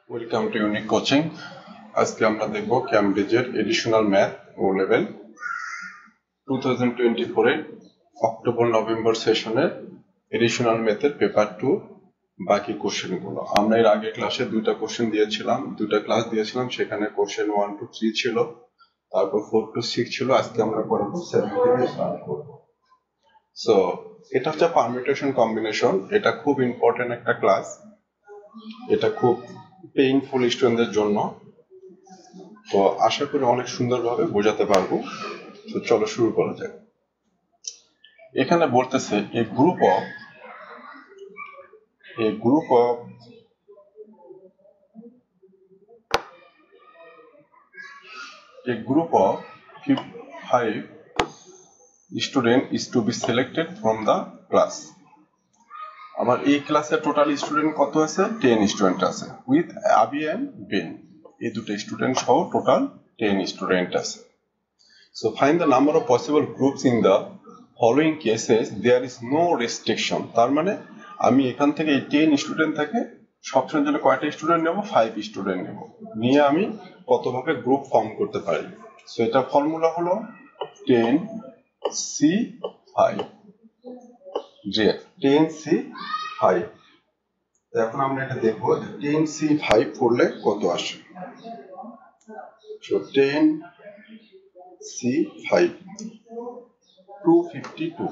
Welcome to unique coaching. আজকে আমরা দেখব ক্যামব্রিজের এডিশনাল ম্যাথ ও লেভেল 2024 এর অক্টোবর নভেম্বর সেশনের এডিশনাল ম্যাথের পেপার 2 বাকি কোশ্চেনগুলো। আমরা এর আগে ক্লাসে দুইটা ক্লাস দিয়েছিলাম, সেখানে কোশ্চেন 1 to 3 ছিল, তারপর 4 to 6 ছিল। আজকে আমরা করব 7 থেকে স্টার্ট করব। সো এটা হচ্ছে পারমিউটেশন কম্বিনেশন। এটা খুব ইম্পর্টেন্ট একটা ক্লাস, এটা খুব পেইনফুল স্টুডেন্টদের জন্য। তো আশা করি অনেক সুন্দরভাবে বোঝাতে পারবো। তো চলো শুরু করা যাক। এখানে বলতেছে a group of 5 student is to be selected from the class. আমার এই ক্লাসে টোটাল স্টুডেন্ট কত আছে? 10 স্টুডেন্ট আছে, উইথ আবি এন্ড বেন। এই দুটো স্টুডেন্ট সহ টোটাল 10 স্টুডেন্ট আছে। So find the number of possible groups in the following cases there is no restriction. তার মানে আমি এখান থেকে এই 10 স্টুডেন্ট থেকে সবসময়ের জন্য কয়টা স্টুডেন্ট নেব? 5 স্টুডেন্ট নেব। নিয়ে আমি কতভাবে গ্রুপ ফর্ম করতে পারি। সো এটা ফর্মুলা হলো 10C5। যে 10C5, এখন আমরা এটা দেখব 10C5 করলে কত আসে। সো 10C5 252,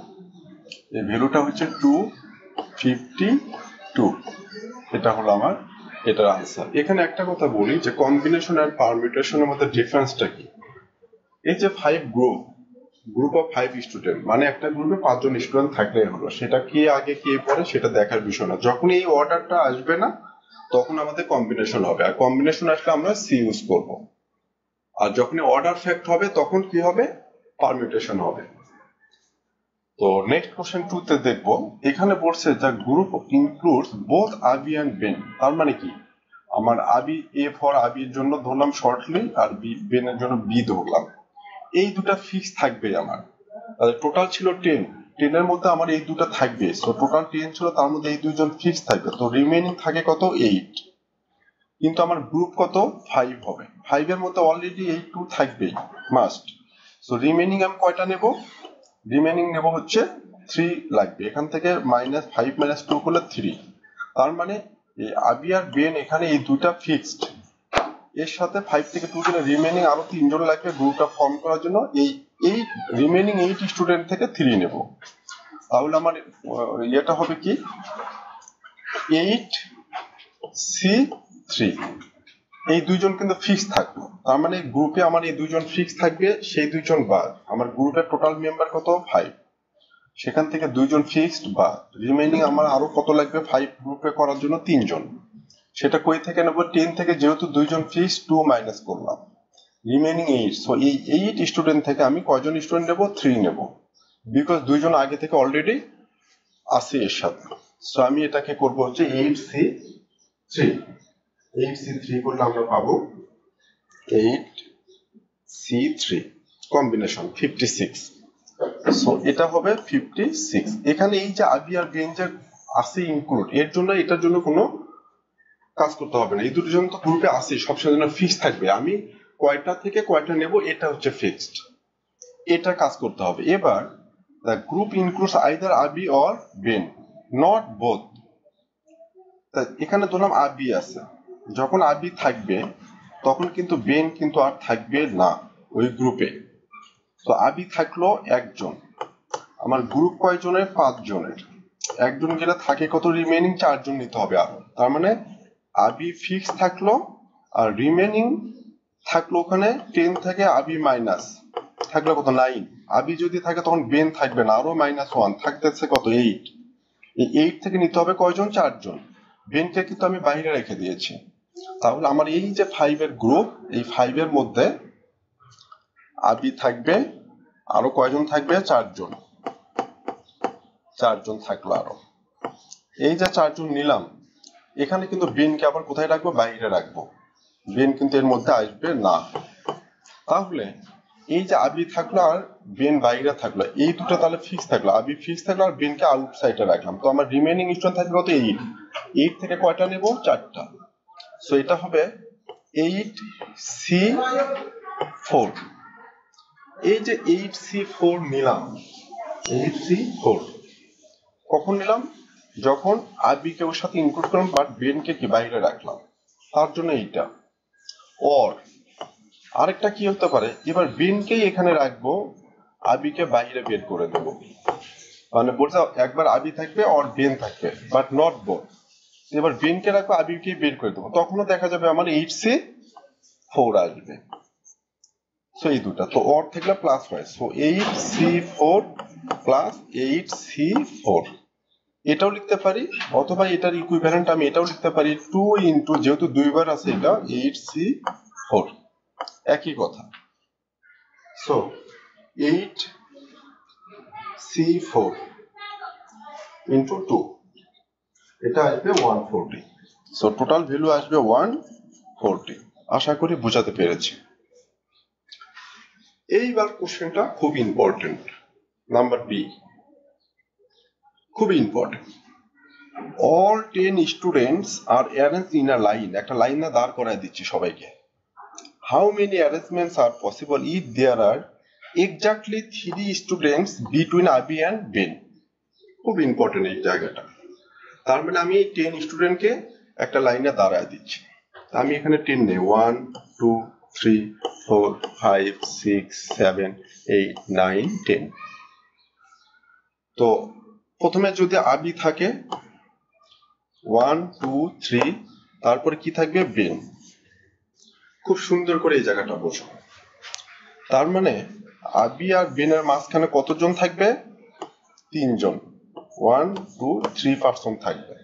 এই ভ্যালুটা হচ্ছে 252। এটা হলো আমার এটার আনসার। এখানে একটা কথা বলি যে কম্বিনেশন আর পারমিউটেশনের মধ্যে ডিফারেন্সটা কি। এই যে 5 গ্রুপ অফ 5 স্টুডেন্ট, মানে একটা গ্রুপে 5 জন স্টুডেন্ট থাকলেই হলো, সেটা কে আগে কে পরে সেটা দেখার বিষয় না। যখন এই অর্ডারটা আসবে না তখন আমাদের কম্বিনেশন হবে, আর কম্বিনেশন আসলে আমরা সি ইউজ করব। আর যখন অর্ডার ফ্যাক্ট হবে তখন কি হবে? পারমিউটেশন হবে। তো নেক্সট কোশ্চেন 2 তে দেখব। এখানে বলছে যে গ্রুপ ইনক্লুডস বোথ আবি এন্ড বেন। তার মানে কি, আমার আবি এ ফর আবির জন্য ধরলাম শর্টলি, আর বি বেনের জন্য বি ধরলাম। এই দুটো ফিক্স থাকবে আমার। টোটাল ছিল 10, 10 এর মধ্যে আমার এই দুটো থাকবে। সো টোটাল 10 ছিল, তার মধ্যে এই দুইজন ফিক্স থাকবে। তো রিমেইনিং থাকে কত? 8। কিন্তু আমার গ্রুপ কত? 5 হবে। 5 এর মধ্যে অলরেডি এই 2 থাকবেই, মাস্ট। সো রিমেইনিং আমি কয়টা নেব? রিমেইনিং নেব হচ্ছে 3 লাগবে। এখান থেকে -5 - 2 করলে 3। তার মানে এই আবি আর বেন এখানে এই দুইটা ফিক্সড। এর সাথে 5 থেকে 2 দিলে রিমেইনিং আরো 3 জন লাগবে গ্রুপটা ফর্ম করার জন্য। এই রিমেইনিং 8 স্টুডেন্ট থেকে 3 নেব। তাহলে আমার এটা হবে কি 8C3। এই দুইজন কিন্তু ফিক্স থাকবে। তার মানে গ্রুপে আমার এই দুইজন ফিক্স থাকবে, সেই দুইজন বাদ। আমার গ্রুপের টোটাল মেম্বার কত? 5। সেখান থেকে দুইজন ফিক্সড বাদ। রিমেইনিং আমার আরো কত লাগবে 5 গ্রুপে করার জন্য? 3 জন। সেটা কই থেকে নেব? 10 থেকে, যেহেতু দুইজন ফিক্সড 2 মাইনাস করলাম, রিমেইনিং 8। সো এই 8 স্টুডেন্ট থেকে আমি কয়জন স্টুডেন্ট নেব? 3 নেব, বিকজ দুইজন আগে থেকে অলরেডি আছে এর সাথে। সো আমি এটাকে করব হচ্ছে 8C3। 8C3 করলে আমরা পাবো 8C3 কম্বিনেশন 56। সো এটা হবে 56। এখানে এই যে আবি আর বেন যে আছে ইনক্লুড, এর জন্য এটার জন্য কোনো কাজ করতে হবে না। এই দুটো জন তো গ্রুপে আছে, সবসময় জন্য ফিক্স থাকবে। আমি কয়টা থেকে কয়টা নেব এটা হচ্ছে ফিক্সড, এটা কাজ করতে হবে। এবার the group includes either আবি or বেন, not both। এখানে ধরলাম আবি আছে, যখন আবি থাকবে তখন কিন্তু বেন কিন্তু আর থাকবে না ওই গ্রুপে। তো আবি থাকলো একজন, আমার গ্রুপ কয়জনের? 5 জনের। একজন গেলে থাকে কত? রিমেইনিং 4 জন নিতে হবে আরো। তার মানে আবি ফিক্স থাকলো, আর রিমেইনিং থাকলো ওখানে 10 থেকে আবি মাইনাস থাকলো কত? 9। আবি যদি থাকে তখন বেন থাকবে না, আরো -1 থাকতেছে কত? 8। এই 8 থেকে নিতে হবে কয়জন? 4 জন। বেনকে কিন্তু আমি বাইরে রেখে দিয়েছি। তাহলে আমার এই যে 5 এর গ্রুপ, এই 5 এর মধ্যে আবি থাকবে, আরো কয়জন থাকবে? 4 জন। 4 জন থাকলো আরো। এই যে 4 জন নিলাম, এখানে কিন্তু বেনকে আবার কোথায় রাখবো? বাইরে রাখবো। বেন কিন্তু এর মধ্যে আসবে না। তাহলে এই যে আবি থাকলো আর বেন বাইরে থাকলো, এই দুটো তাহলে ফিক্স থাকলো। আবি ফিক্স থাকলো আর বেনকে আউটসাইডে রাখলাম। তো আমার রিমেইনিং স্টুডেন্ট থাকবে কত? 8। 8 থেকে কয়টা নেব? 4টা। সো এটা হবে 8C4। এই যে 8C4 নিলাম, 8C4 কখন নিলাম? যখন আরবি কে ওর সাথে ইনক্লুড করলাম বাট বেন কে কি বাইরে রাখলাম, তার জন্য এইটা। অর আরেকটা কি হতে পারে, এবার বেন কেই এখানে রাখবো, আরবি কে বাইরে বের করে দেবো, মানে বলছে একবার আবি থাকবে আর বেন থাকবে বাট নট বোথ। এবার বেন কে রাখবো, আবি কে বের করে দেবো, তখনও দেখা যাবে আমার 8C4 আসবে। সো এই দুটা তো অর থাকলে প্লাস হয়, সো 8C4 প্লাস 8C4 এটাও লিখতে পারি, অথবা এটার ইকুইভ্যালেন্ট আমি এটাও লিখতে পারি 2 ইন্টু, যেহেতু দুইবার আছে এটা 8C4, একই কথা। সো 8C4 ইন্টু 2, এটা আসবে 140। সো টোটাল ভ্যালু আসবে 140। আশা করি বোঝাতে পেরেছি। এইবার কোশ্চেনটা খুব ইম্পর্টেন্ট, নাম্বার বি, খুব important. All 10 students are arranged in a line, একটা লাইনে দাঁড় করায় দিচ্ছি সবাইকে। How many arrangements are possible if there are exactly 3 students between Abi and Ben? খুব ইম্পর্টেন্ট এই জায়গাটা। তার মানে আমি 10 স্টুডেন্টকে একটা লাইনে দাঁড়ায় দিচ্ছি। আমি এখানে 10 নেই, 1 2 3 4 5 6 7 8 9 10। তো প্রথমে যদি আবি থাকে 1 2 3, তারপরে কি থাকবে? বেন। খুব সুন্দর করে এই জায়গাটা বোঝো। তার মানে আবি আর বেনের মাঝখানে কতজন থাকবে? 3 জন, 1 2 3 পার্সন থাকবে।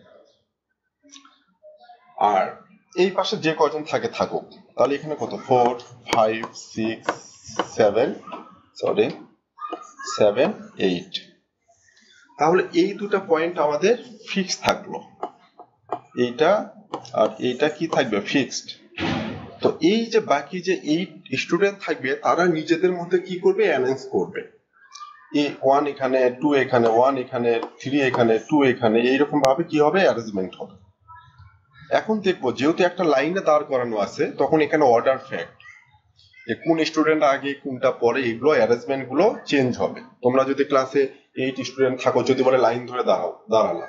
আর এই পাশে যে কয়জন থাকে থাকুক, তাহলে এখানে কত? 4 5 6 7 8। তাহলে এই দুটো পয়েন্ট আমাদের ফিক্স থাকলো, এইটা আর এইটা কি থাকবে? ফিক্সড। তো এই যে বাকি যে 8 স্টুডেন্ট থাকবে তারা নিজেদের মধ্যে কি করবে? অ্যারেঞ্জ করবে। 1 এখানে, 2 এখানে, 1 এখানে, 3 এখানে, 2 এখানে, এইরকম ভাবে কি হবে? অ্যারেঞ্জমেন্ট হবে। এখন দেখবো যেহেতু একটা লাইনে দাঁড় করানো আছে, তখন এখানে অর্ডার ফ্যাক্ট, যে কোন স্টুডেন্ট আগে কোনটা পরে, এগুলো অ্যারেঞ্জমেন্ট গুলো চেঞ্জ হবে। তোমরা যদি ক্লাসে 8 স্টুডেন্ট থাকো, যদি বলে লাইন ধরে দাঁড়ালা,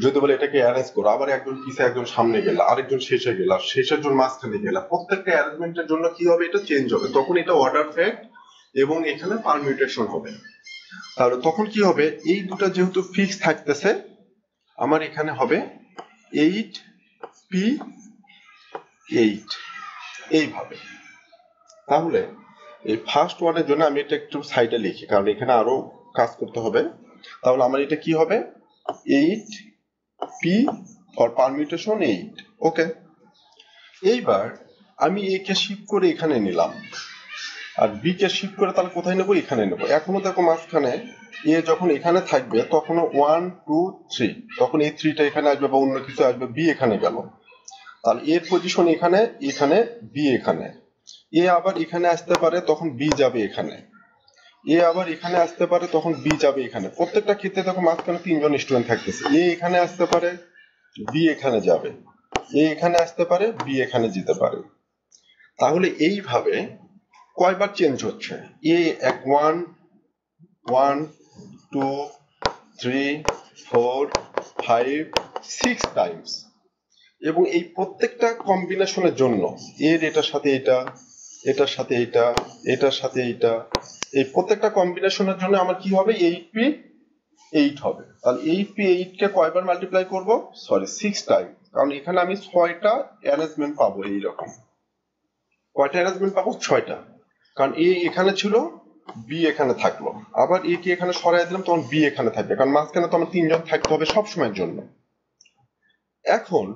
যদি বলে এটাকে অ্যারেঞ্জ করো, আবার একজন পিছে একজন সামনে গেলা, আরেকজন শেষে গেলা, শেষের জন মাঝখানে গেলা, প্রত্যেকটা অ্যারেঞ্জমেন্টের জন্য কি হবে? এটা চেঞ্জ হবে, তখন এটা অর্ডার ফ্যাক্ট এবং এখানে পারমিউটেশন হবে। তাহলে তখন কি হবে? এই দুটো যেহেতু ফিক্স থাকতেছে, আমার এখানে হবে 8P8 এইভাবে। তাহলে এই ফার্স্ট ওয়ানের জন্য আমি এটা একটু সাইডে লিখি, কারণ এখানে আরো কাজ করতে হবে। তাহলে আমার এটা কি হবে? 8P for permutation 8। ওকে, এইবার আমি এ কে শিফট করে এখানে নিলাম, আর বি কে শিফট করে তাহলে কোথায় নেবো? এখানে নেবো। এখনো দেখো মাঝখানে এ যখন এখানে থাকবে তখন 1 2 3, তখন এই 3টা এখানে আসবে বা অন্য কিছু আসবে, বি এখানে গেল, তাহলে এর পজিশন এখানে, এখানে বি এখানে। এ আবার এখানে আসতে পারে, তখন বি যাবে এখানে। এ আবার এখানে আসতে পারে, তখন বি যাবে এখানে। প্রত্যেকটা ক্ষেত্রে দেখো মাঝখানে 3 জন স্টুডেন্ট থাকতেছে। এ এখানে আসতে পারে, বি এখানে যাবে, এ এখানে আসতে পারে, বি এখানে যেতে পারে। তাহলে এইভাবে কয়বার চেঞ্জ হচ্ছে? এ 1 1 2 3 4 5 6 টাইমস, এবং এই প্রত্যেকটা কম্বিনেশনের জন্য এর এটার সাথে এটা, এটার সাথে এটা, এটার সাথে এটা, এই প্রত্যেকটা কম্বিনেশনের জন্য আমার কি হবে? 8P8 হবে। তাহলে 8P8 কে কয়বার মাল্টিপ্লাই করব? সরি, 6 টাইম, কারণ এখানে আমি 6টা অ্যারেঞ্জমেন্ট পাবো। এইরকম কয়টা অ্যারেঞ্জমেন্ট পাবো? 6টা, কারণ এ এখানে ছিল, বি এখানে থাকলো, আবার এ কে এখানে সরাই দিলাম, তখন বি এখানে থাকবে, কারণ মাঝখানে তো আমার 3 জন থাকতে হবে সব সময়ের জন্য। এখন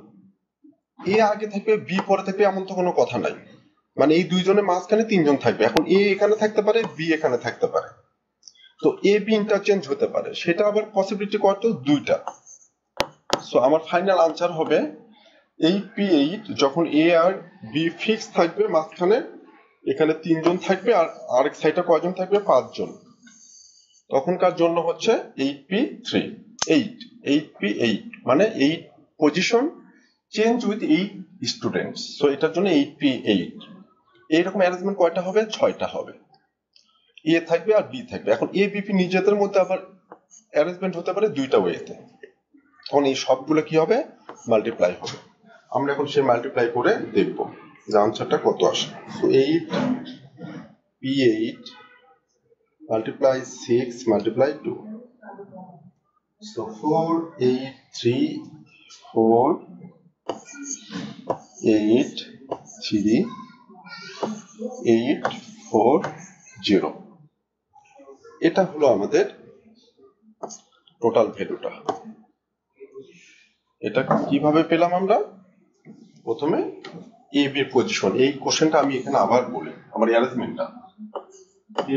এ আগে থাকবে, বি পরে থাকবে, এমন তো কোনো কথা নাই, মানে এই দুইজনের মাঝখানে 3 জন থাকবে। এখন এ এখানে থাকতে পারে, বি এখানে থাকতে পারে, তো এ বি ইন্টারচেঞ্জ হতে পারে, সেটা আবার পসিবিলিটি কত? 2টা। সো আমার ফাইনাল আনসার হবে 8P8 যখন এ আর বি ফিক্স থাকবে, মাঝখানে এখানে 3 জন থাকবে, আর আরেক সাইডে কয়জন থাকবে? 5 জন, তখনকার জন্য হচ্ছে 8P8 মানে 8 position change with 8 students, so এটার জন্য 8p8 এইরকম অ্যারেঞ্জমেন্ট কয়টা হবে? 6টা হবে। এ থাকবে আর বি থাকবে। এখন এ বিপি নিজেদের মধ্যে আবার অ্যারেঞ্জমেন্ট হতে পারে দুইটা ওয়েতে। তখন এই সবগুলো কি হবে? মাল্টিপ্লাই হবে। আমরা এখন সেই মাল্টিপ্লাই করে দেখব যে আনসারটা কত আসে। So 8p8 multiply 6 multiply 2. So 4 8 3 4 8 3 8 4 0 এটা হলো আমাদের টোটাল ভ্যালুটা। এটা কিভাবে পেলাম আমরা? প্রথমে এ বি এর পজিশন, এই কোশ্চেনটা আমি এখানে আবার বলি আমার অ্যারেঞ্জমেন্টটা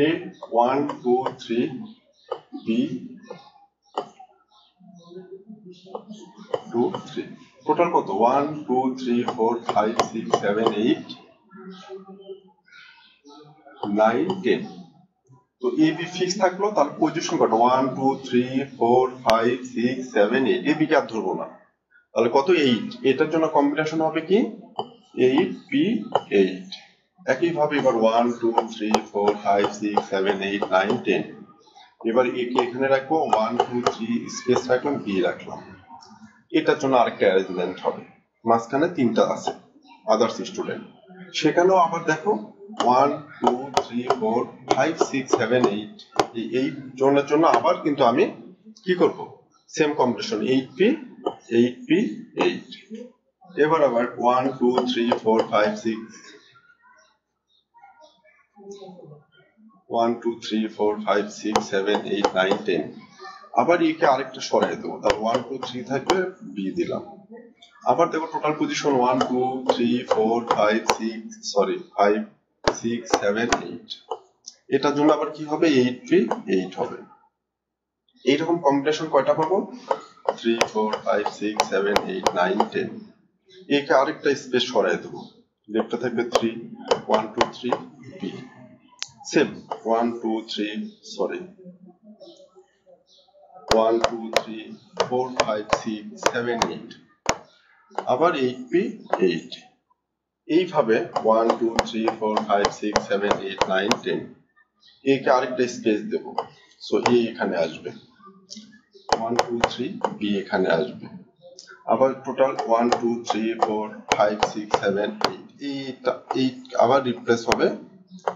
a 1 2 3 b 2 3 টোটাল কত? 1 2 3 4 5 6 7 8 9 10। তো এ বি ফিক্স থাকলো, তার পজিশন কত? 1 2 3 4 5 6 7 8। এ বি কে আর ধরবো না, তাহলে কত? 8। এটার জন্য কম্বিনেশন হবে কি? 8p8। একইভাবে এবার 1 2 3 4 5 6 7 8 9 10। এবার এ কে এখানে রাখবো, 1 2 3 স্পেস রাখলাম, বি রাখলাম। এটার জন্য আরেকটা অ্যারেঞ্জমেন্ট হবে, মাঝখানে 3টা আছে আদার্স স্টুডেন্ট, সেখানেও আবার দেখো 1 2 3 4 5 6 7 8 এই জনের জন্য আবার কিন্তু আমি কি করব? Same combination 8p8। এবার আবার 1 2 3 4 5 6 1 2 3 4 5 6 7 8 9 10। আবার একে আরেকটা সরাই দেবো, তার 1 2 3 থাকবে, বি দিলাম। আবার দেখো টোটাল পজিশন 1 2 3 4 5 6 সরি 5 6 7 8। এটার জন্য আবার কি হবে? 8p8 হবে। এইরকম কম্বিনেশন কয়টা পাবো? 3 4 5 6 7 8 9 10। একে আরেকটা স্পেস সরাই দেবো, লেফটে থাকবে 3 1 2 3 বি। Same 1 2 3 sorry 1 2 3 4 5 6 7 8। আবার 8p8। এইভাবে 1 2 3 4 5 6 7 8 9 10। একে আরেকটা স্পেস দেব, সো এ এখানে আসবে, 1 2 3 বি এখানে আসবে। আবার টোটাল 1 2 3 4 5 6 7 8 8 আবার রিপ্লেস হবে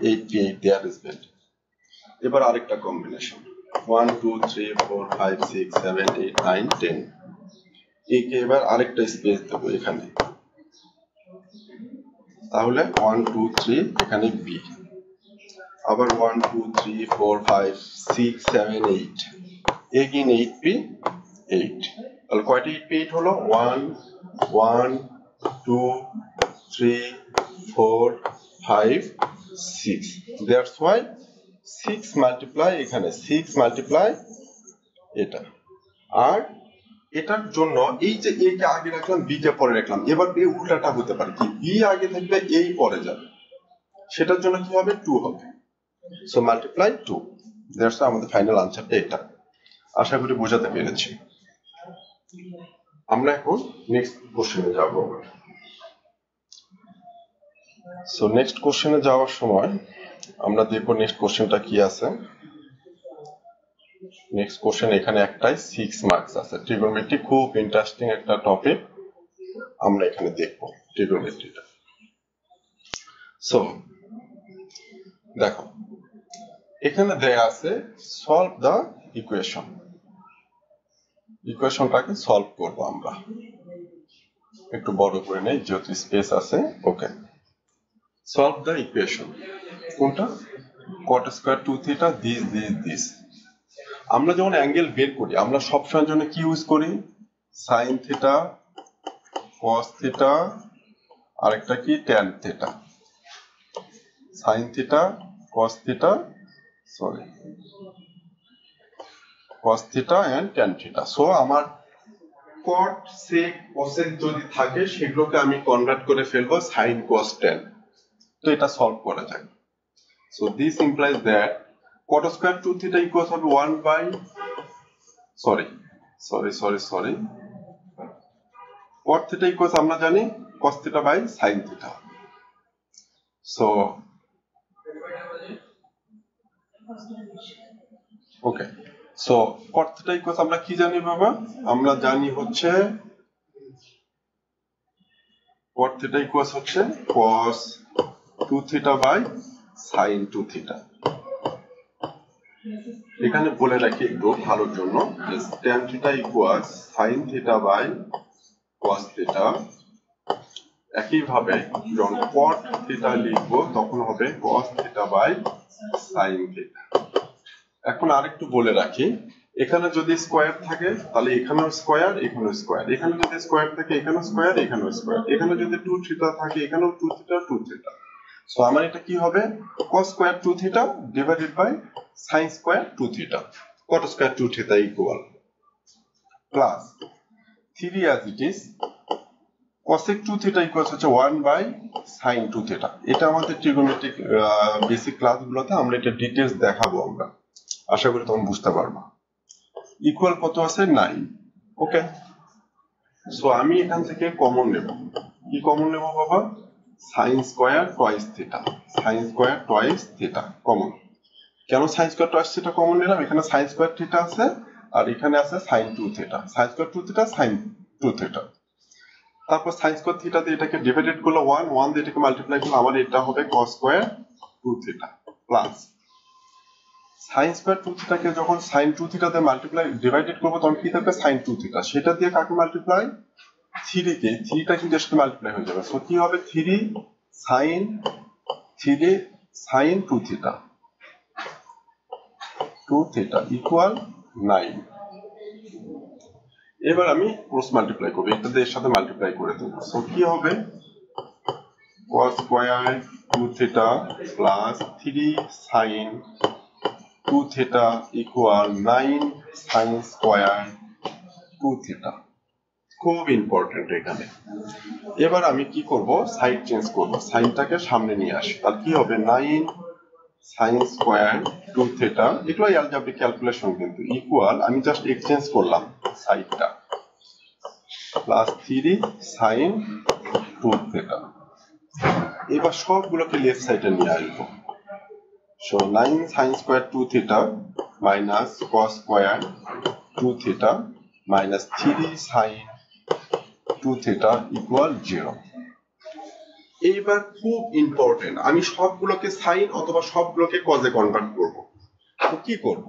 8p8 দিয়ে অ্যারেঞ্জমেন্ট। এবার আরেকটা কম্বিনেশন 1 2 3 4 5 6 7 8 9 10। একে এবার আরেকটা স্পেস দেবো এখানে, তাহলে 1 2 3 এখানে বি। আবার 1 2 3 4 5 6 7 8 এগেইন 8p8। তাহলে কয়টা 8p8 হলো? 1 1 2 3 4 5 6। দ্যাটস ওয়াই 6 মাল্টিপ্লাই এখানে 6 মাল্টিপ্লাই এটা। আর এটার জন্য এই যে এ কে আগে রাখলাম, বি কে পরে রাখলাম, এবার বি উল্টাটা হতে পারে কি? বি আগে থাকবে, এই পরে যাবে, সেটার জন্য কি হবে? 2 হবে। So multiply 2। দ্যাটস আমাদের ফাইনাল আনসারটা এটা। আশা করি বোঝাতে পেরেছি। আমরা এখন নেক্সট কোশ্চেনে যাব। সো নেক্সট কোশ্চেনে যাওয়ার সময় আমরা দেখবো নেক্সট কোশ্চেনটা কি আছে। নেক্সট কোশ্চেন এখানে একটাই 6 মার্কস আছে। ট্রিগোনোমেট্রি খুব ইন্টারেস্টিং একটা টপিক, আমরা এখানে দেখবো ট্রিগোনোমেট্রিটা। সো দেখো এখানে দেয়া আছে সলভ দ্য ইকুয়েশন। ইকুয়েশনটাকে সলভ করব আমরা, একটু বড় করে নেই যেহেতু স্পেস আছে। ওকে, সলভ দ্য ইকুয়েশন। কোনটা? cot square 2 theta this this this. আমরা যখন অ্যাঙ্গেল বের করি আমরা সবসময়ের জন্য কি ইউজ করি? সাইন থিটা, কস থিটা, আরেকটা কি? Tan theta. Sine theta, cos theta, sorry cos theta and tan theta. So আমার cot sec cosec যদি থাকে সেগুলোকে আমি কনভার্ট করে ফেলবো sin cos tan। তো এটা সলভ করা যায়। So this implies that cot square 2 theta equals হবে 1 by sorry cot theta equals আমরা জানি cos theta by sin theta. So okay, so cot theta equals আমরা কি জানি বাবা? আমরা জানি হচ্ছে cot theta equals হচ্ছে cos 2 theta by sin 2 theta. এখানে বলে রাখি একটু ভালোর জন্য যে tan theta equals sin theta by cos theta. একইভাবে যখন cot theta লিখবো তখন হবে cos theta by sin theta. এখন আরেকটু বলে রাখি, এখানে যদি স্কয়ার থাকে তাহলে এখানেও স্কয়ার, এখানেও স্কয়ার, এখানে যদি স্কয়ার থাকে এখানেও স্কয়ার, এখানেও স্কয়ার, এখানে যদি 2 থিটা থাকে এখানেও 2 থিটা 2 থিটা। সো আমার এটা কি হবে cos square 2 theta divided by sin square 2 theta, cot square 2 theta equal plus 3 as it is cosec 2 theta equals হচ্ছে 1 বাই sin 2 থিটা। এটা আমাদের ট্রিগোনোমেট্রিক বেসিক ক্লাসগুলোতে আমরা এটা ডিটেইলস দেখাবো আমরা, আশা করি তোমরা বুঝতে পারবা। ইকুয়াল কত আছে 9। ওকে, সো আমি এখান থেকে কমন নেব, কি কমন নেব বাবা? sin square twice theta, sin square twice theta common. কেন sin square twice theta common নিলাম? এখানে sin স্কয়ার থিটা আছে আর এখানে আছে sin 2 theta, sin square 2 theta sin 2 theta. তারপর sin স্কয়ার থিটা দিয়ে এটাকে ডিভাইডেড করলে 1, 1 দিয়ে এটাকে মাল্টিপ্লাই করলে আমার এটা হবে cos square 2 theta plus sin square 2 থিটাকে যখন sin 2 থিটা দিয়ে মাল্টিপ্লাই ডিভাইডেড করব তখন কি থাকবে sin 2 থিটা, সেটা দিয়ে কাকে মাল্টিপ্লাই? 3 কে, 3টা কিন্তু এর সাথে মাল্টিপ্লাই হয়ে যাবে। সো কি হবে 3 sin 2 থিটা 2 থিটা ইকুয়াল 9। এবার আমি ক্রস মাল্টিপ্লাই করব, এটা দিয়ে এর সাথে মাল্টিপ্লাই করে দেব। সো কি হবে cos square 2 theta plus 3 sin 2 theta equal 9 sin square 2 theta। খুব ইম্পর্টেন্ট এখানে। এবার আমি কি করব? সাইড চেঞ্জ করব, সাইনটাকে সামনে নিয়ে আসি, তাহলে কি হবে 9 sin square 2 theta, এগুলো অ্যালজেব্রিক ক্যালকুলেশন কিন্তু, ইকুয়াল আমি জাস্ট এক্সচেঞ্জ করলাম সাইডটা প্লাস 3 sin 2 theta। এবার সবগুলোকে লেফট সাইডে নিয়ে আসবো। So 9 sin square 2 theta minus cos square 2 theta minus 3 sin 2 theta equal 0। এইবার খুব ইম্পর্টেন্ট, আমি সবগুলোকে সাইন অথবা সবগুলোকে কজে কনভার্ট করব। তো কি করব?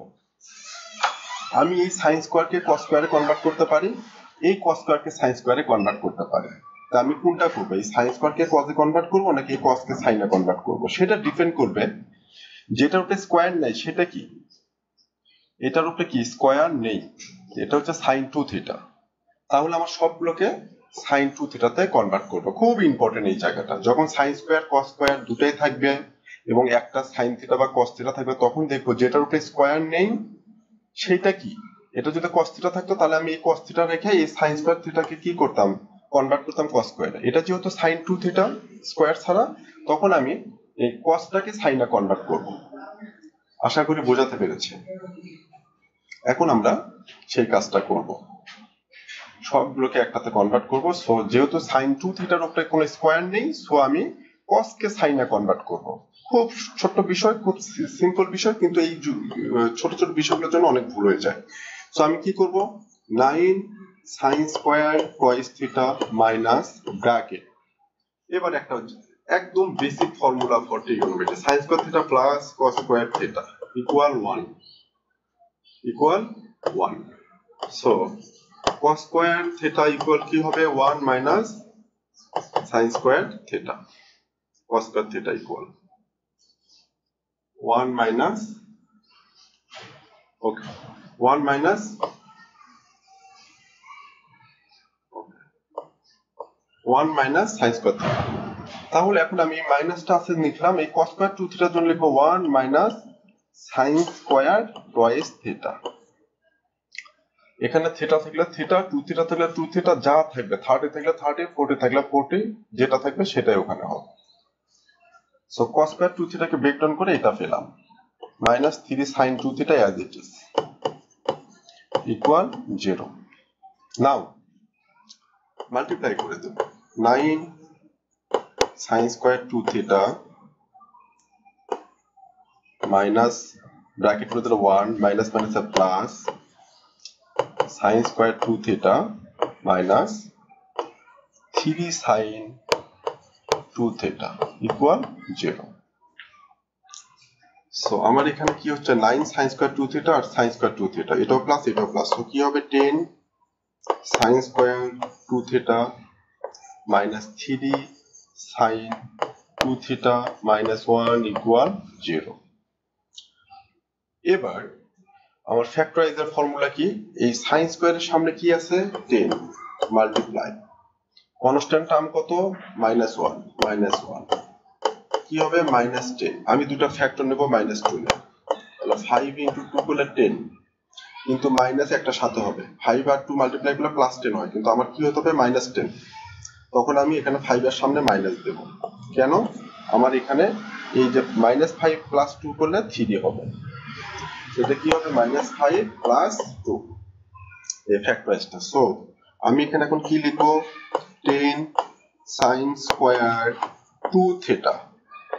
আমি এই sin স্কয়ারকে cos স্কয়ারে কনভার্ট করতে পারি, এই cos স্কয়ারকে sin স্কয়ারে কনভার্ট করতে পারি। তা আমি কোনটা করব? এই sin স্কয়ারকে cosে কনভার্ট করব নাকি এই cosকে সাইনে কনভার্ট করব? সেটা ডিপেন্ড করবে যেটার উপরে স্কয়ার নেই সেটা কি, এটার উপরে কি স্কয়ার নেই, এটা হচ্ছে sin 2 থিটা, তাহলে আমার সবগুলোকে sin 2 থিটাতে কনভার্ট করব। খুব ইম্পর্টেন্ট এই জায়গাটা, যখন sin স্কয়ার cos স্কয়ার দুটাই থাকবে এবং একটা sin থিটা বা cos থিটা থাকবে তখন দেখবো যেটার উপরে স্কয়ার নেই সেটা কি। এটা যদি cos থিটা থাকতো তাহলে আমি এই cos থিটা রেখে এই sin স্কয়ার থিটাকে কি করতাম? কনভার্ট করতাম cos স্কয়ারে। এটা যেহেতু sin 2 থিটা স্কয়ার ছাড়া, তখন আমি এই cosটাকে সাইনে কনভার্ট করব। আশা করি বোঝাতে পেরেছি। এখন আমরা সেই কাজটা করব, সবগুলোকে একটাতে কনভার্ট করব। সো যেহেতু sin 2 থিটার উপরে কোনো স্কয়ার নেই, সো আমি cos কে সাইনে কনভার্ট করব। খুব ছোট বিষয়, খুব সিম্পল বিষয়, কিন্তু এই ছোট ছোট বিষয়গুলোর জন্য অনেক ভুল হয়ে যায়। সো আমি কি করব? 9 sin square cos theta minus bracket, এবার একটা একদম basic formula for trigonometry, sin square theta plus cos square theta equal 1 equal 1। So cos square theta equal কি হবে 1 minus sin square theta, cos square theta equal 1 minus, okay 1 minus 1 minus sin square theta. তাহলে এখন আমি এই মাইনাসটা আছে লিখলাম, এই cos স্কয়ার 2 থিটার জন্য লিখবো 1 minus sin square twice theta. এখানে থিটা থাকলে থিটা, 2 থিটা থাকলে 2 থিটা, যা থাকবে 30 থাকলে 30, 40 থাকলে 40, যেটা থাকবে সেটাই ওখানে হবে। সো cos স্কয়ার 2 থিটাকে ব্রেক ডাউন করে এটা পেলাম minus 3 sin 2 theta as it is equal 0। Now multiply করে দেব 9 sin square 2 theta minus bracket করে দিলে 1 minus minus a plus sin square 2 theta minus 3 sin 2 theta equal 0. So আমার এখানে কি হচ্ছে 9 sin square 2 theta আর sin square 2 theta এটাও plus এটাও plus, so কি হবে 10 sin square 2 theta minus 3 sin 2 theta minus 1 equal 0. এবার আমার ফ্যাক্টরাইজার ফর্মুলা কি, এই sin square এর সামনে কি আছে 10 মাল্টিপ্লাই কনস্ট্যান্ট টার্ম কত -1 কি হবে -10, আমি দুটো ফ্যাক্টর নেব -2 নেব, তাহলে 5 * 2 করলে 10, কিন্তু মাইনাস একটা সাথে হবে 5 আর 2 মাল্টিপ্লাই করলে +10 হয়, কিন্তু আমার কি হতে হবে -10, তখন আমি এখানে 5 এর সামনে মাইনাস দেব, কেন আমার এখানে এই যে -5 + 2 করলে 3 হবে, সেটা কি হবে -5 + 2 এই ফ্যাক্টরাইজটা। সো আমি এখানে এখন কি লিখব 10 sin square 2 theta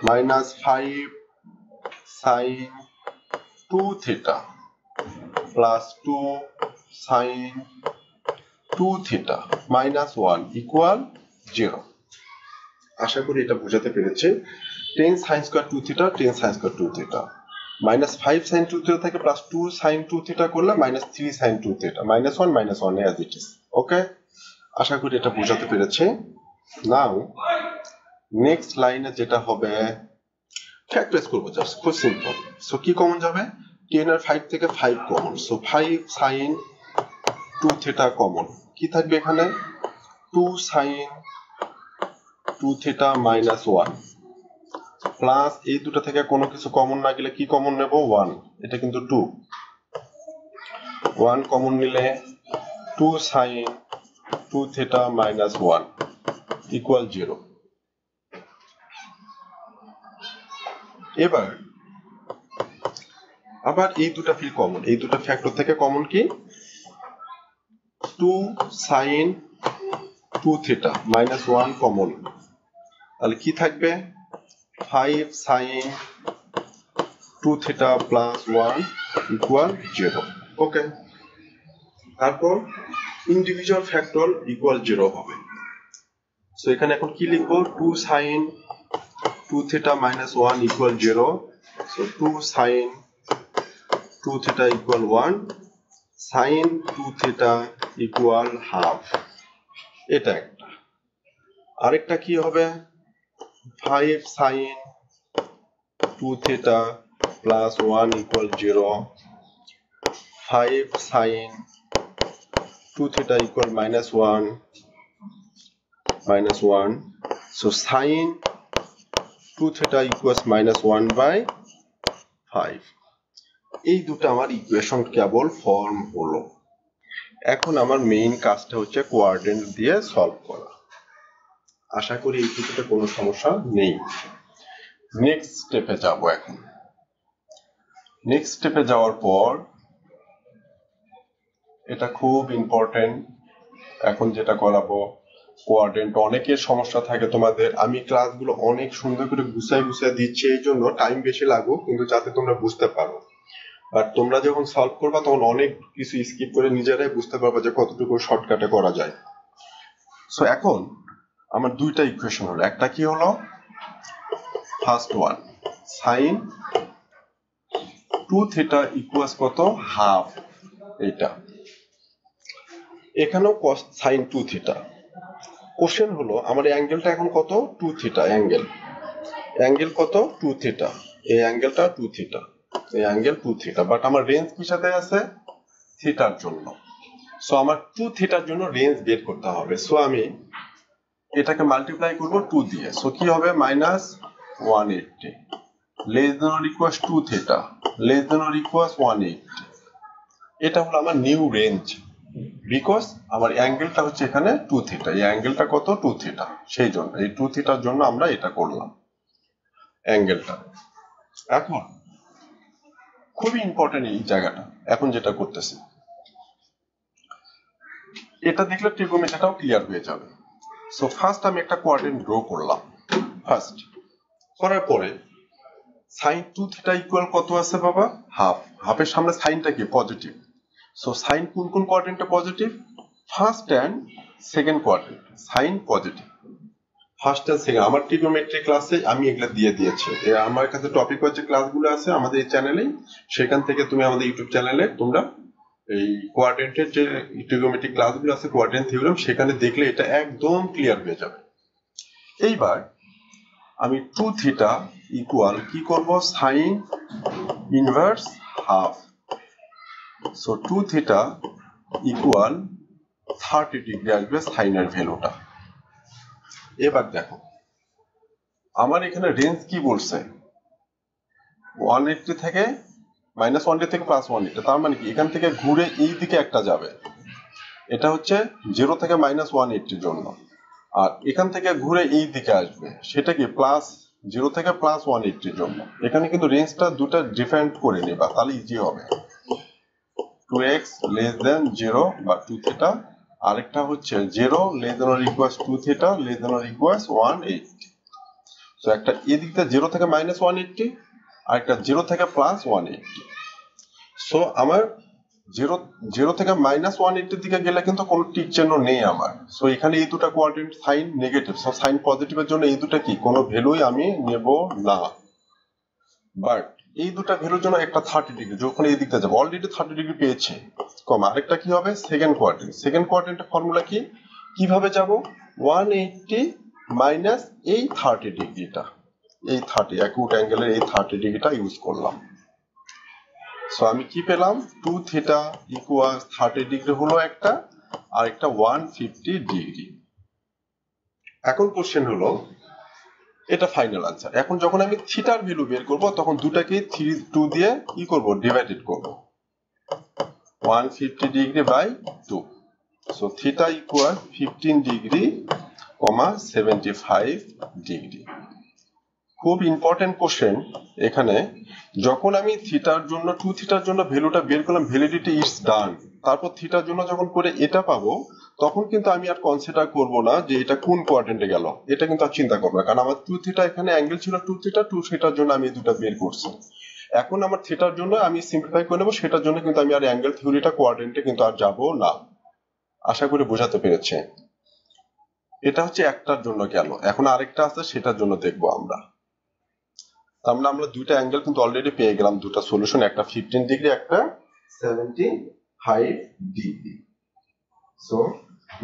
minus 5 sin 2 theta plus 2 sin 2 theta minus 1 equal 0. আশা করি এটা বোঝাতে পেরেছি। 10 sin square 2 theta 10 sin square 2 theta minus 5 sin 2 theta থেকে plus 2 sin 2 theta করলে minus 3 sin 2 theta minus 1 as it is. ওকে, আশা করি এটা বোঝাতে পেরেছি। নাও নেক্সট লাইনে যেটা হবে ফ্যাক্টরাইজ করব, জাস্ট খুব সিম্পল। সো কি কমন যাবে 10 আর 5 থেকে 5 common, so 5 sin 2 theta common, কি থাকবে এখানে 2 sin 2 theta minus 1 প্লাস এই দুটো থেকে কোনো কিছু কমন না গেলে কি কমন নেব 1, এটা কিন্তু 2, 1 কমন নিলে 2 sin 2 theta minus 1 equal 0. এবার আবার এই দুটো ফিল কমন, এই দুটো ফ্যাক্টর থেকে কমন কি 2 sin 2 theta minus 1 কমন, তাহলে কি থাকবে 5 sin 2 theta plus 1 equal 0. ওকে, তারপর ইন্ডিভিজুয়াল ফ্যাক্টর ইকুয়াল 0 হবে। সো এখানে এখন কি লিখব 2 sin 2 theta minus 1 equal 0. So 2 sin 2 theta equal 1, sin 2 theta equal half. এটা একটা। আরেকটা কি হবে 5 sin 2 theta plus 1 equal 0, 5 sin 2 theta equal -1. So sin 2 theta equals -1/5. এই দুটো আমার ইকুয়েশন কেবল ফর্ম হলো। এখন আমার মেইন কাজটা হচ্ছে কোঅর্ডিনেট দিয়ে সলভ করা। আশা করি এই ক্ষেত্রে কোনো সমস্যা নেই। নেক্সট স্টেপে যাব। এখন নেক্সট স্টেপে যাওয়ার পর এটা খুব ইম্পর্টেন্ট, এখন যেটা করাবো কোঅর্ডিনেট। অনেকের সমস্যা থাকে তোমাদের, আমি ক্লাসগুলো অনেক সুন্দর করে গুছাই দিচ্ছি, এই জন্য টাইম বেশি লাগুক, কিন্তু যাতে তোমরা বুঝতে পারো। আর তোমরা যখন সলভ করবা তখন অনেক কিছু স্কিপ করে নিজেরাই বুঝতে পারবা যে কতটুকু শর্টকাটে করা যায়। সো এখন আমার দুইটা ইকুয়েশন হলো, একটা কি হলো first one sin 2 theta equals কত হাফ, এটা এখানেও cos sin 2 theta। কোশ্চেন হলো আমার অ্যাঙ্গেলটা এখন কত 2 theta, অ্যাঙ্গেল কত 2 theta, এই অ্যাঙ্গেলটা 2 theta, এই অ্যাঙ্গেল 2 theta, বাট আমার রেঞ্জ কি সাথে আছে থিটার জন্য। সো আমার 2 থিটার জন্য রেঞ্জ বের করতে হবে। সো আমি এটাকে মাল্টিপ্লাই করব 2 দিয়ে। সো কি হবে -180 less than or equals 2 theta less than or equals 180। এটা হলো আমার নিউ রেঞ্জ, বিকজ আমার অ্যাঙ্গেলটা হচ্ছে এখানে 2 থিটা, এই অ্যাঙ্গেলটা কত 2 থিটা, সেই জন্য এই 2 থিটার জন্য আমরা এটা করলাম অ্যাঙ্গেলটা। এখন খুবই ইম্পর্টেন্ট এই জায়গাটা, এখন যেটা করতেছি এটা দেখলে ট্রিগোনোমেট্রিটাও ক্লিয়ার হয়ে যাবে। সো ফার্স্ট আমি একটা কোঅর্ডিনেট ড্র করলাম, ফার্স্ট করার পরে সাইন 2 থিটা ইকুয়াল কত আছে বাবা হাফ হাফের সামনে সাইনটা কি পজিটিভ সো সাইন কোন কোন কোয়াড্রেন্টে positive first and second quadrant sine positive first and second আমার ট্রিগোনোমেট্রি ক্লাসে আমি এগুলো দিয়ে দিয়েছি আমার কাছে টপিক ওয়াইজ যে ক্লাসগুলো আছে আমাদের এই চ্যানেলে সেখান থেকে তুমি আমাদের ইউটিউব চ্যানেলে তোমরা এই কোয়াড্রেন্টের যে ট্রিগোনোমেট্রি ক্লাসগুলো আছে কোয়াড্রেন্ট থিওরেম সেখানে দেখলে এটা একদম ক্লিয়ার হয়ে যাবে এইবার আমি 2 থিটা ইকুয়াল কি করব sign inverse half so 2 theta equal 30 degree আসবে সাইনের ভ্যালুটা এবার দেখো আমার এখানে রেঞ্জ কি বলছে 180 থেকে -180 থেকে +180 তার মানে কি এখান থেকে ঘুরে এই দিকে একটা যাবে এটা হচ্ছে 0 থেকে -180 জন্য আর এখান থেকে ঘুরে এই দিকে আসবে সেটা কি +0 থেকে +180 জন্য এখানে কিন্তু রেঞ্জটা দুটো ডিফারেন্ট করে নিবা তাহলে ইজি হবে 2x less than 0 বা 2 থিটা আরেকটা হচ্ছে 0 less than or equals 2 theta less than or equals 180 so একটা এদিক থেকে 0 থেকে -180 আর একটা 0 থেকে +180 সো আমার 0 থেকে -180 দিকে গেলে কিন্তু কোনো টিক চিহ্ন নেই আমার সো এখানে এই দুটো quadrant sine negative so sine পজিটিভের জন্য এই দুটো কি কোনো ভ্যালুই আমি নেব না বাট এই দুটো ভ্যালুর জন্য একটা 30 ডিগ্রি যখন এই দিকটা যাবে অলরেডি 30 ডিগ্রি পেয়েছে কম আরেকটা কি হবে সেকেন্ড কোয়াড্রেন্টের ফর্মুলা কি কিভাবে যাব 180 মাইনাস এই 30 ডিগ্রিটা এই 30 অ্যাকুট অ্যাঙ্গেলের এই 30 ডিগ্রিটা ইউজ করলাম সো আমি কি পেলাম 2 থিটা ইকুয়াল 30 ডিগ্রি হলো একটা আর একটা 150 ডিগ্রি এখন কোশ্চেন হলো এটা ফাইনাল আনসার এখন যখন আমি থিটার ভ্যালু বের করব তখন দুটাকে 2 দিয়ে কি করব ডিভাইডেড করব 150 degree by 2 so theta equal 15 degree 75 degree খুব ইম্পর্টেন্ট কোশ্চেন এখানে যখন আমি থিটার জন্য 2 থিটার জন্য ভ্যালুটা বের করলাম ভ্যালিডিটি ইটস ডান তারপর থিটার জন্য যখন করে এটা পাবো তখন কিন্তু আমি আর কনসিডার করব না যে এটা কোন কোয়াড্রেন্টে গেল এটা কিন্তু আর চিন্তা করব না কারণ আমার 2 থিটা এখানে অ্যাঙ্গেল ছিল 2 থিটার জন্য আমি এই দুটো বের করছি এখন আমার থিটার জন্য আমি সিম্পলিফাই করে নেব সেটার জন্য কিন্তু আমি আর অ্যাঙ্গেল থিওরিটা কোয়াড্রেন্টে কিন্তু আর যাব না আশা করি বোঝাতে পেরেছে এটা হচ্ছে একটার জন্য গেল এখন আরেকটা আছে সেটার জন্য দেখবো আমরা তার মানে আমরা দুইটা অ্যাঙ্গেল কিন্তু অলরেডি পেয়ে গেলাম দুটো সলিউশন একটা 15 ডিগ্রি একটা 75 ডিগ্রি সো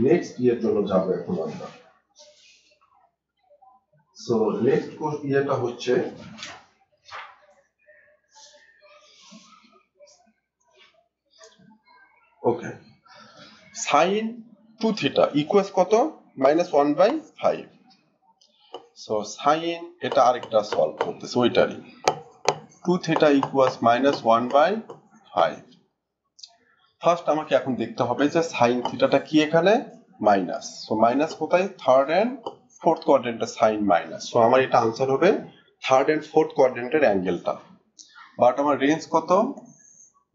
নেক্সট ইয়ার জন্য যাব এখন আমরা সো নেক্সট কোর্স ইয়ারটা হচ্ছে ওকে sin 2 থিটা ইকুয়ালস কত -1/5 সো sin এটা আরেকটা সলভ করতেছে ওইটারই 2 থিটা ইকুয়ালস -1/5 ফার্স্ট আমাকে এখন দেখতে হবে যে sin থিটাটা কি এখানে মাইনাস সো মাইনাস কোথায় থার্ড এন্ড ফোর্থ কোয়াড্রেন্টে sin মাইনাস সো আমার এটা आंसर হবে থার্ড এন্ড ফোর্থ কোয়াড্রেন্টের অ্যাঙ্গেলটা বাট আমার রেঞ্জ কত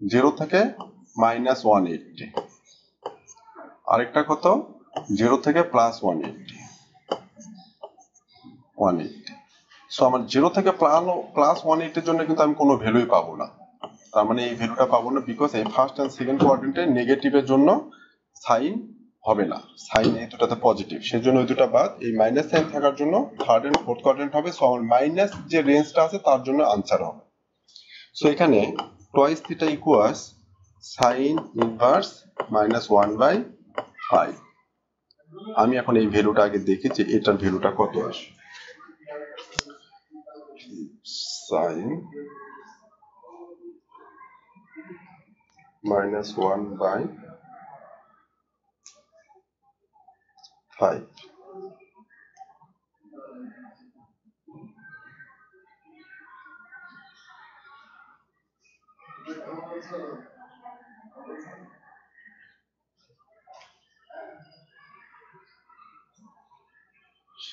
0 থেকে -180 আরেকটা কত 0 থেকে +180 সো আমার 0 থেকে +180 এর জন্য কিন্তু আমি কোনো ভ্যালুই পাবো না তার মানে এই ভ্যালুটা পাবো না বিকজ এই ফার্স্ট এন্ড সেকেন্ড কোয়াড্রেন্টে নেগেটিভের জন্য সাইন হবে না সাইন এই দুটাতে পজিটিভ সেজন্য ওই দুটো বাদ এই মাইনাস সাইন থাকার জন্য থার্ড এন্ড ফোর্থ কোয়াড্রেন্ট হবে সো আমার মাইনাস যে রেঞ্জটা আছে তার জন্য आंसर হবে সো এখানে twice theta equals sine inverse -1/5 আমি এখন এই ভ্যালুটা আগে দেখি যে এটার ভ্যালুটা কত আসে sign -1/5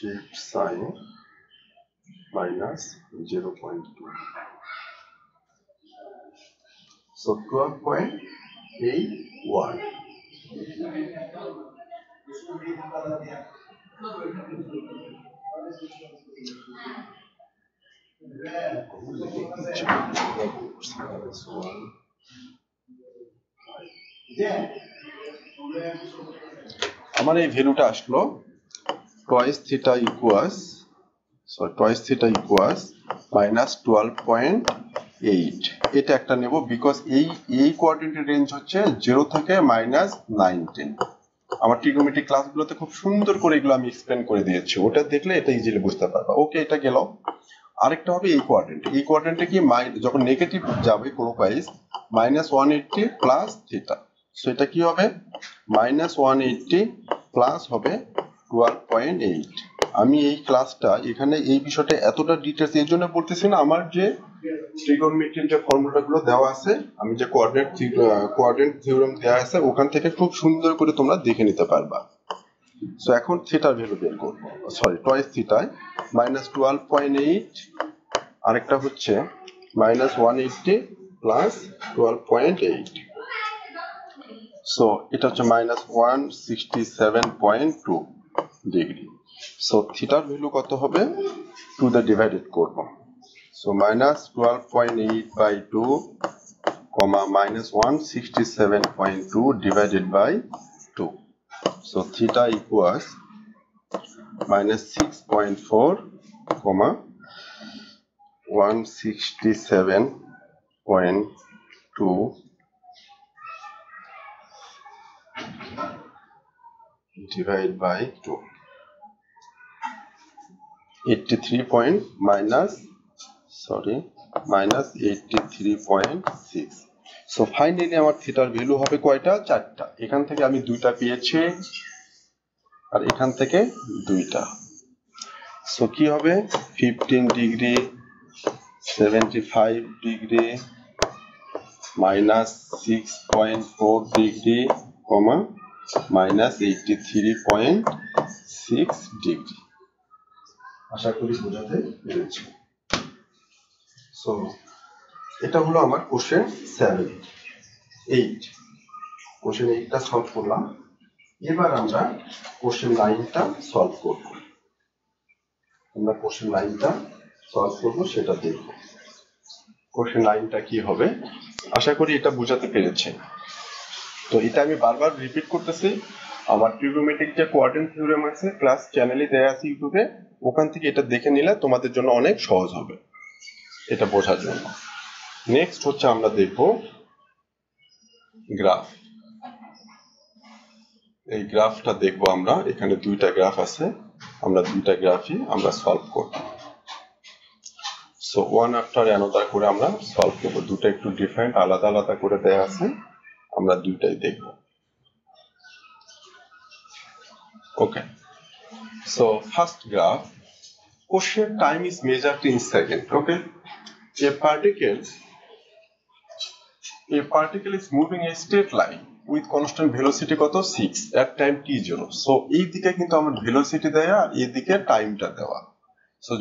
shift sin -0.2 so 12.81 Gracias. আমার এই ভ্যালুটা আসলো twice theta equals -12.8 এটা একটা নেব বিকজ এই কোয়াড্রেন্টের রেঞ্জ হচ্ছে 0 থেকে -9 10 আমার ট্রিগোনোমেট্রি ক্লাসগুলোতে খুব সুন্দর করে এগুলো আমি এক্সপ্লেন করে দিয়েছি ওটা দেখলে এটা ইজিলি বুঝতে পারবা ওকে এটা গেল আরেকটা হবে এই কোয়াড্রেন্টে কি যখন নেগেটিভ যাবে ক্লকওয়াইজ -180 প্লাস থিটা সো এটা কি হবে -180 প্লাস হবে 12.8 আমি এই ক্লাসটা এখানে এই বিষয়টা এতটা ডিটেইলস এর জন্য বলতেছি না আমার যে ট্রিগোনোমেট্রির যে ফর্মুলাগুলো দেওয়া আছে আমি যে কোঅর্ডিনেট থিওরেম দেওয়া আছে ওখান থেকে খুব সুন্দর করে তোমরা দেখে নিতে পারবা সো এখন থিটার ভ্যালু বের করব টয়েস থিটায় -12.8 আরেকটা হচ্ছে -180 প্লাস 12.8 সো এটা হচ্ছে -167.2 ডিগ্রি সো থিটার ভ্যালু কত হবে 2 দ্বারা ডিভাইডেড করব so -12.8 by 2 -167.2 divided by 2 so theta equals -6.4 167.2 divided by 2 -83.6 so finally আমার থিটার ভ্যালু হবে কয়টা চারটা এখান থেকে আমি দুইটা পেয়েছি আর এখান থেকে দুইটা সো কি হবে 15 ডিগ্রি 75 ডিগ্রি -6.4 ডিগ্রি -83.6 ডিগ্রি আশা করি বোঝাতে পেরেছি সো এটা হলো আমার কোশ্চেন 8 কোশ্চেন 8টা সলভ করলাম এবার আমরা কোশ্চেন 9টা সলভ করব আমরা কোশ্চেন 9টা সলভ করব সেটা দেখব কোশ্চেন 9টা কি হবে আশা করি এটা বোঝাতে পেরেছি তো এটা আমি বারবার রিপিট করতেছি আমার ট্রিগোনোমেট্রিক যে কোঅর্ডিনেট থিওরেম আছে ক্লাস চ্যানেলে দেয়া আছে ইউটিউবে ওখান থেকে এটা দেখে নিলে তোমাদের জন্য অনেক সহজ হবে এটা বোঝার জন্য নেক্সট হচ্ছে আমরা দেখব গ্রাফ এই গ্রাফটা দেখব আমরা এখানে দুইটা গ্রাফ আছে আমরা দুইটা গ্রাফই আমরা সলভ করব সো ওয়ান আফটার অ্যানাদার করে আমরা সলভ করব দুটো একটু ডিফারেন্ট আলাদা আলাদা করে দেয়া আছে আমরা দুইটাই দেখব okay so first graph question time is measured in second okay a particle is moving a straight line with constant velocity কত 6 at time t0 so এই দিকে কিন্তু আমার velocity দেয়া এই দিকে টাইমটা দেওয়া so